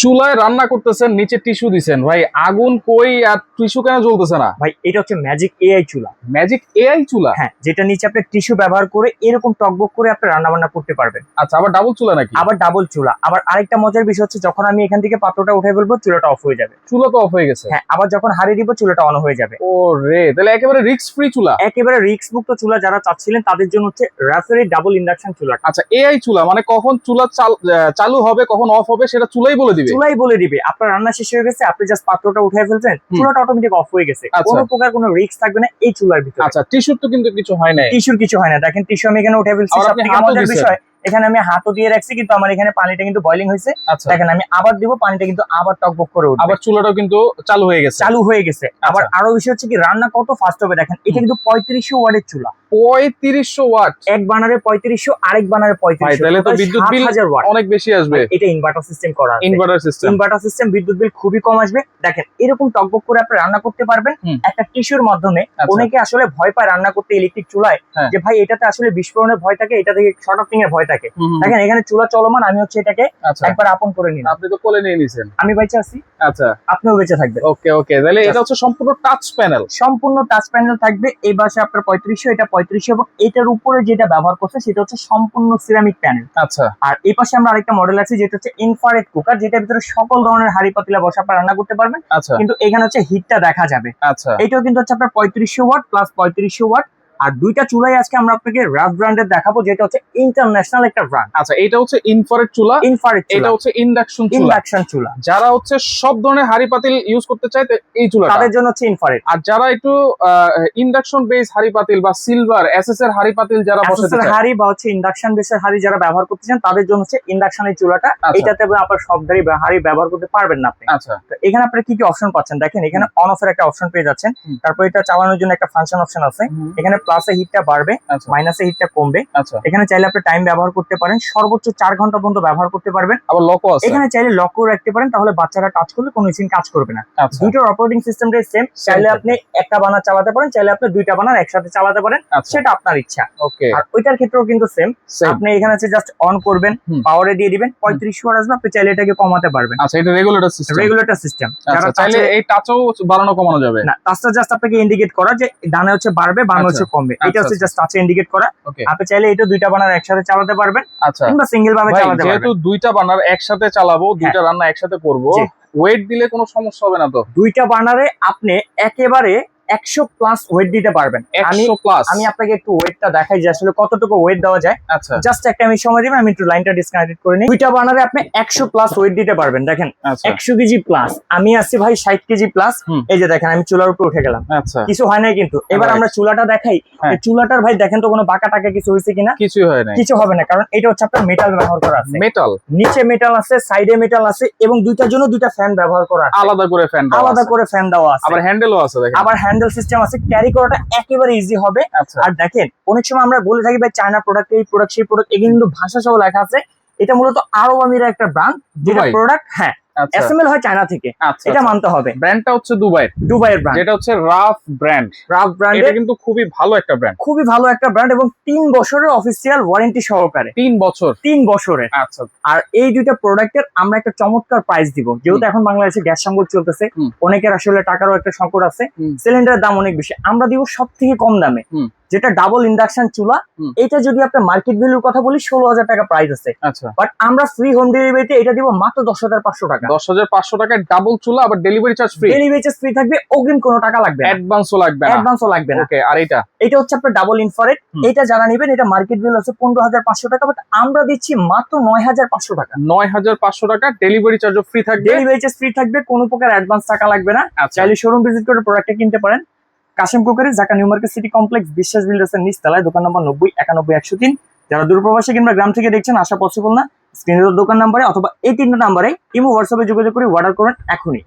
চুলায় রান্না করতেছেন, নিচে টিস্যু দিছেন, ভাই আগুন কই আর টিস্যু কেন জ্বলতেছে না? ভাই এটা হচ্ছে ম্যাজিক এআই চুলা। ম্যাজিক এআই চুলা? হ্যাঁ, যেটা নিচে আপনি টিস্যু ব্যবহার করে এরকম টকবক করে আপনি রান্না বান্না করতে পারবেন। আচ্ছা, আবার ডাবল চুলা নাকি? আবার ডাবল চুলা। আবার আরেকটা মজার বিষয় হচ্ছে, যখন আমি এখান থেকে পাত্রটা উঠে ফেলবো চুলাটা অফ হয়ে যাবে। চুলা তো অফ হয়ে গেছে। হ্যাঁ, আবার যখন হারিয়ে দিব চুলাটা অন হয়ে যাবে। ও রে, তাহলে একেবারে রিস্ক ফ্রি চুলা। একেবারে রিস্ক মুক্ত চুলা যারা চাচ্ছিলেন তাদের জন্য হচ্ছে রাফেরি ডাবল ইন্ডাকশন চুলা। আচ্ছা, এআই চুলা মানে কখন চুলা চালু হবে, কখন অফ হবে সেটা চুলাই বলে দিবে? চুলাই বলে দিবে। আপনার রান্না শেষ হয়ে গেছে, আপনি জাস্ট পাত্রটা উঠে ফেলছেন, চুলাটা অটোমেটিক অফ হয়ে গেছে। আচ্ছা। কোনো প্রকার কোনো রিস্ক থাকবে না এই চুলার ভিতরে। আচ্ছা, টিস্যুর তো কিন্তু কিছু হয় না। টিস্যুর কিছু হয় না। দেখেন টিস্যু আমি এখানে উঠে ফেলছি। আবার আপনি সবথেকে হাতও মজার দিছেন। বিষয়, এখানে আমি হাতও দিয়ে রাখছি, কিন্তু আমার এখানে পানিটা কিন্তু বয়লিং হয়েছে। আচ্ছা, দেখেন আমি আবার দিব, পানিটা কিন্তু আবার টকবক করে উঠবে। আবার চুলাটাও কিন্তু চালু হয়ে গেছে। চালু হয়ে গেছে। আবার আরো বিষয় হচ্ছে কি, রান্না কত ফাস্ট হবে দেখেন। এটা কিন্তু 3500 ওয়াটের চুলা। 3500 ওয়াট? এক বানারে 3500, আরেক বানারে ভাই 3500। তাহলে তো বিদ্যুৎ বিল 7000 ওয়াট। অনেক বেশি আসবে। এটা ইনভার্টার সিস্টেম করা আছে। Inverter system. ইনভার্টার সিস্টেম, বিদ্যুৎ বিল খুবই কম আসবে। দেখেন এরকম টকবক করে আপনি রান্না করতে পারবেন একটা টিস্যুর মাধ্যমে। আচ্ছা। অনেকে আসলে ভয় পায় রান্না করতে ইলেকট্রিক চুলায়, হ্যাঁ। যে ভাই এটাতে আসলে বিস্ফোরণের ভয় থাকে, এটা থেকে শর্ট আউটিং এর ভয় থাকে। দেখেন এখানে চুলা চলমান, আমি হচ্ছে এটাকে আচ্ছা, একবার আপন করে নিলাম। আপনি তো কোলে নিয়ে নিছেন। আমি বেঁচে আছি, আচ্ছা, আপনিও বেঁচে থাকবেন। ওকে ওকে, তাহলে এটা হচ্ছে সম্পূর্ণ টাচ প্যানেল। সম্পূর্ণ টাচ প্যানেল থাকবে। এই পাশে আপনার 3500, এটা 3500, এবং এটার উপরে যেটা ব্যবহার করছে সেটা হচ্ছে সম্পূর্ণ সিরামিক প্যানেল। আচ্ছা, আর এই পাশে আমরা আরেকটা মডেল আছে যেটা হচ্ছে ইনফ্রারেড কুকার, যেটার ভিতরে সকল ধরনের হাঁড়ি পাতিলা বসা আপনারা রান্না করতে পারবেন। আচ্ছা, কিন্তু এখানে হচ্ছে হিটটা দেখা যাবে। আচ্ছা, এটাও কিন্তু হচ্ছে আপনার 3500 ওয়াট প্লাস 3500 ওয়াট। আর দুইটা চুলাই আজকে আমরা আপনাকে রাফ ব্র্যান্ডের দেখাবো, যেটা হচ্ছে ইন্টারন্যাশনাল একটা ব্র্যান্ড। আচ্ছা, এটা হচ্ছে ইনফ্রারেড চুলা, ইনফ্রারেড এটা চুলা, হচ্ছে ইন্ডাকশন চুলা। ইন্ডাকশন চুলা। যারা হচ্ছে সব ধরনের হাঁড়ি পাতিল ইউজ করতে চায় এই চুলাটা তাদের জন্য হচ্ছে ইনফ্রারেড। আর যারা একটু ইন্ডাকশন বেস হাঁড়ি পাতিল বা সিলভার এসএস এর হাঁড়ি পাতিল যারা বসাতে চায়, হাঁড়ি বা হচ্ছে ইন্ডাকশন বেসের হাঁড়ি যারা ব্যবহার করতে চান তাদের জন্য হচ্ছে ইন্ডাকশনের চুলাটা। আচ্ছা। এটাতে আপনার সব হাঁড়ি ব্যবহার করতে পারবেন না আপনি। আচ্ছা, তো এখানে আপনারা কি কি অপশন পাচ্ছেন দেখেন। এখানে অন অফ এর একটা অপশন পেয়ে যাচ্ছেন। তারপর এটা চালানোর জন্য একটা ফাংশন অপশন আছে। এখানে প্লাসে হিটটা বাড়বে, আচ্ছা, মাইনাসে হিটটা কমবে। আচ্ছা, এখানে চাইলে আপনি টাইম ব্যবহার করতে পারেন, সর্বোচ্চ 4 ঘন্টা পর্যন্ত ব্যবহার করতে পারবেন। আবার লকও আছে। এখানে চাইলে লক করে রাখতে পারেন, তাহলে বাচ্চারা টাচ করলে কোনো কিছু কাজ করবে না। আচ্ছা, দুইটার অপারেটিং সিস্টেমটাই সেম। চাইলে আপনি একটা বানার চালাতে পারেন, চাইলে আপনি দুইটা বানার একসাথে চালাতে পারেন, আচ্ছা, সেটা আপনার ইচ্ছা। ওকে, আর ওইটার ক্ষেত্রেও কিন্তু সেম। সেম। আপনি এখানে হচ্ছে জাস্ট অন করবেন, পাওয়ারে দিয়ে দিবেন, 3500 ওয়াট আসবে। আপনি চাইলে এটাকে কমাতে পারবেন। আচ্ছা, এটা রেগুলেটর সিস্টেম। Regulator system. আচ্ছা, চাইলে এই টাচও বাড়ানো কমানো যাবে না, টাচটা জাস্ট আপনাকে ইন্ডিকেট করা যে ডানে হচ্ছে বাড়বে, বামে হচ্ছে কমবে। এটা হচ্ছে জাস্ট টাচে ইন্ডিকেট করা। ওকে, আপনি চাইলে এটা দুইটা বানার একসাথে চালাতে পারবেন, আচ্ছা, কিংবা সিঙ্গেল ভাবে ভাই চালাতে যেহেতু পারবেন। দুইটা বার্নার একসাথে চালাবো, দুইটা রান্না একসাথে করব, জি। ওয়েট দিলে কোনো সমস্যা হবে না তো? দুইটা বার্নারে আপনি একেবারে 100 প্লাস ওয়েট দিতে পারবেন। 100 প্লাস? আমি আপনাকে একটু ওয়েটটা দেখাই যে আসলে কতটুকু ওয়েট দেওয়া যায়। আচ্ছা, জাস্ট একটা আমি সময় দিবেন, আমি একটু লাইনটা ডিসকানেক্ট করে নিই। দুইটা বার্নারে আপনি 100 প্লাস ওয়েট দিতে পারবেন। দেখেন আচ্ছা, 100 কেজি প্লাস, আমি আসছি ভাই 60 কেজি প্লাস। এই যে দেখেন আমি চুলার উপরে উঠে গেলাম, আচ্ছা, কিছু হয় নাই কিন্তু। এবার Right. আমরা চুলাটা দেখাই। হ্যাঁ। এই চুলাটার ভাই দেখেন তো কোনো বাঁকা টাকা কিছু হয়েছে কিনা। কিছুই হয় না। কিছু হবে না, কারণ এটা হচ্ছে আপনার মেটাল ব্যবহার করা আছে। মেটাল? নিচে মেটাল আছে, সাইডে মেটাল আছে, এবং দুইটার জন্য দুইটা ফ্যান ব্যবহার করা আছে। আলাদা করে ফ্যান আলাদা করে ফ্যান দেওয়া আছে। আবার হ্যান্ডেলও আছে দেখেন। আবার হ্যান্ডেল সিস্টেম আছে। ক্যারি করাটা একেবারে ইজি হবে। আচ্ছা, আর দেখেন অনেক সময় আমরা বলে থাকি ভাই চায়না প্রোডাক্ট, এই প্রোডাক্ট সেই প্রোডাক্ট, এগুলো কিন্তু ভাষা সহ লেখা আছে। এটা মূলত আরব আমিরের একটা ব্র্যান্ড, যেটা দুবাই? প্রোডাক্ট হ্যাঁ আচ্ছা, এসএমএল হয় চায়না থেকে। আচ্ছা, এটা মানতে হবে। ব্র্যান্ডটা হচ্ছে দুবাইয়ের, দুবাইয়ের ব্র্যান্ড, যেটা হচ্ছে রাফ ব্র্যান্ড। রাফ এটা ব্র্যান্ডের কিন্তু খুবই ভালো একটা ব্র্যান্ড। খুবই ভালো একটা ব্র্যান্ড, এবং 3 বছরের অফিসিয়াল ওয়ারেন্টি সহকারে। 3 বছর? 3 বছরের। আচ্ছা, আর এই দুইটা প্রোডাক্টের আমরা একটা চমৎকার প্রাইস দিব, যেহেতু এখন বাংলাদেশে গ্যাস সংকট চলতেছে, অনেকের আসলে টাকারও একটা সংকট আছে, সিলিন্ডারের দাম অনেক বেশি। আমরা দিব সব থেকে কম দামে, যেটা ডাবল ইন্ডাকশন চুলা। এটা যদি আপনি মার্কেট ভ্যালুর কথা বলি 16,000 টাকা প্রাইস আছে। আচ্ছা, বাট আমরা ফ্রি হোম ডেলিভারিতে এটা দিব মাত্র 10,500 টাকা। 10,500 টাকায় ডাবল চুলা, আবার delivery charge free. Delivery charge free থাকবে, অগ্রিম কোনো টাকা লাগবে না, অ্যাডভান্সও লাগবে না। অ্যাডভান্সও লাগবে না। ওকে, আর এটা হচ্ছে আপনার ডাবল ইনফ্রারেড। এটা যারা নেবেন, এটা মার্কেট ভ্যালু আছে 15,500 টাকা, বাট আমরা দিচ্ছি মাত্র 9,500 টাকা। 9,500 টাকা, ডেলিভারি চার্জও ফ্রি থাকবে। ডেলিভারি চার্জ ফ্রি থাকবে, কোনো প্রকার অ্যাডভান্স টাকা লাগবে না। আচ্ছা, চাইলে শোরুম ভিজিট করে প্রোডাক্টটা কিনতে পারেন। Kashim cookery, Dhaka new market city complex, Biswas বিল্ডার্সের নিচতলায়, দোকান নম্বর 90 91 103। যারা দূরপ্রবাসী কিংবা গ্রাম থেকে দেখছেন, আসা পসিবল না, স্ক্রিনের দোকান নাম্বারে অথবা এই 3টা নাম্বারে ইমো হোয়াটসঅ্যাপে যোগাযোগ করে অর্ডার করেন এখনই।